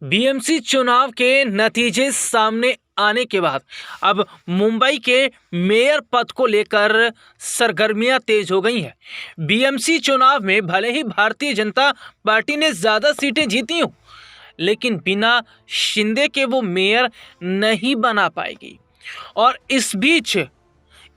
BMC चुनाव के नतीजे सामने आने के बाद अब मुंबई के मेयर पद को लेकर सरगर्मियां तेज हो गई हैं। बीएमसी चुनाव में भले ही भारतीय जनता पार्टी ने ज्यादा सीटें जीती हों, लेकिन बिना शिंदे के वो मेयर नहीं बना पाएगी। और इस बीच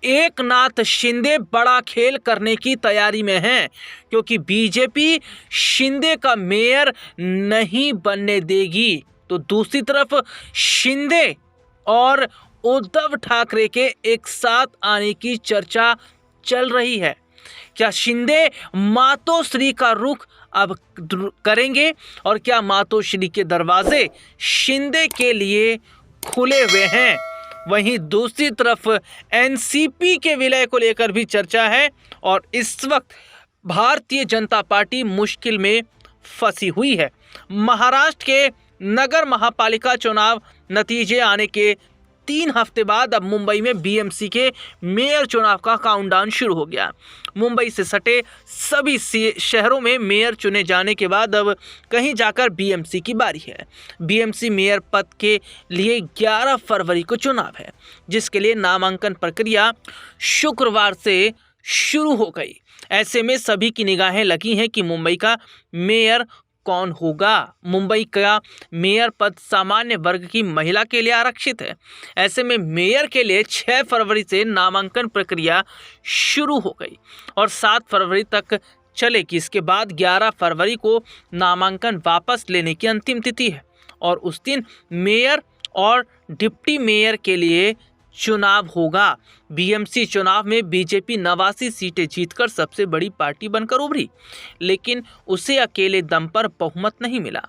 एकनाथ शिंदे बड़ा खेल करने की तैयारी में हैं, क्योंकि बीजेपी शिंदे का मेयर नहीं बनने देगी। तो दूसरी तरफ शिंदे और उद्धव ठाकरे के एक साथ आने की चर्चा चल रही है। क्या शिंदे मातोश्री का रुख अब करेंगे और क्या मातोश्री के दरवाजे शिंदे के लिए खुले हुए हैं? वहीं दूसरी तरफ एनसीपी के विलय को लेकर भी चर्चा है और इस वक्त भारतीय जनता पार्टी मुश्किल में फंसी हुई है। महाराष्ट्र के नगर महापालिका चुनाव नतीजे आने के 3 हफ्ते बाद अब मुंबई में बीएमसी के मेयर चुनाव का काउंटडाउन शुरू हो गया। मुंबई से सटे सभी शहरों में मेयर चुने जाने के बाद अब कहीं जाकर बीएमसी की बारी है। बीएमसी मेयर पद के लिए 11 फरवरी को चुनाव है, जिसके लिए नामांकन प्रक्रिया शुक्रवार से शुरू हो गई। ऐसे में सभी की निगाहें लगी हैं कि मुंबई का मेयर कौन होगा। मुंबई का मेयर पद सामान्य वर्ग की महिला के लिए आरक्षित है। ऐसे में मेयर के लिए 6 फरवरी से नामांकन प्रक्रिया शुरू हो गई और 7 फरवरी तक चलेगी। इसके बाद 11 फरवरी को नामांकन वापस लेने की अंतिम तिथि है और उस दिन मेयर और डिप्टी मेयर के लिए चुनाव होगा। बीएमसी चुनाव में बीजेपी 89 सीटें जीतकर सबसे बड़ी पार्टी बनकर उभरी, लेकिन उसे अकेले दम पर बहुमत नहीं मिला।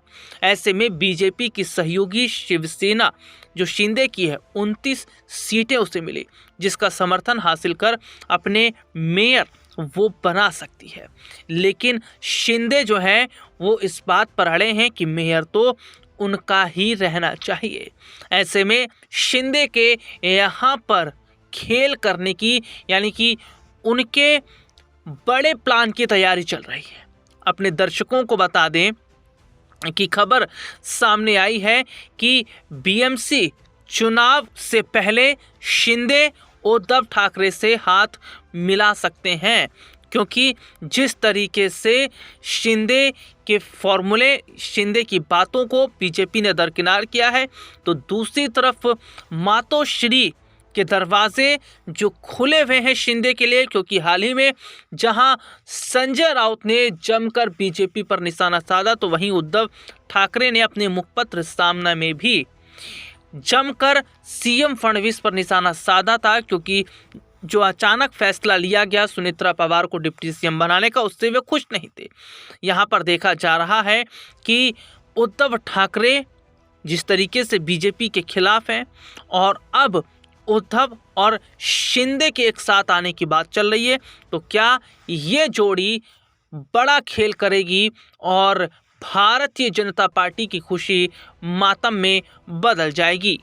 ऐसे में बीजेपी की सहयोगी शिवसेना जो शिंदे की है 29 सीटें उसे मिली, जिसका समर्थन हासिल कर अपने मेयर वो बना सकती है। लेकिन शिंदे जो है वो इस बात पर अड़े हैं कि मेयर तो उनका ही रहना चाहिए। ऐसे में शिंदे के यहाँ पर खेल करने की यानी कि उनके बड़े प्लान की तैयारी चल रही है। अपने दर्शकों को बता दें कि खबर सामने आई है कि बीएमसी चुनाव से पहले शिंदे उद्धव ठाकरे से हाथ मिला सकते हैं, क्योंकि जिस तरीके से शिंदे के फॉर्मूले, शिंदे की बातों को बीजेपी ने दरकिनार किया है, तो दूसरी तरफ मातोश्री के दरवाजे जो खुले हुए हैं शिंदे के लिए, क्योंकि हाल ही में जहां संजय राउत ने जमकर बीजेपी पर निशाना साधा, तो वहीं उद्धव ठाकरे ने अपने मुखपत्र सामना में भी जमकर सीएम फडणवीस पर निशाना साधा था, क्योंकि जो अचानक फैसला लिया गया सुनेत्रा पवार को डिप्टी सीएम बनाने का, उससे वे खुश नहीं थे। यहाँ पर देखा जा रहा है कि उद्धव ठाकरे जिस तरीके से बीजेपी के खिलाफ हैं और अब उद्धव और शिंदे के एक साथ आने की बात चल रही है, तो क्या ये जोड़ी बड़ा खेल करेगी और भारतीय जनता पार्टी की खुशी मातम में बदल जाएगी?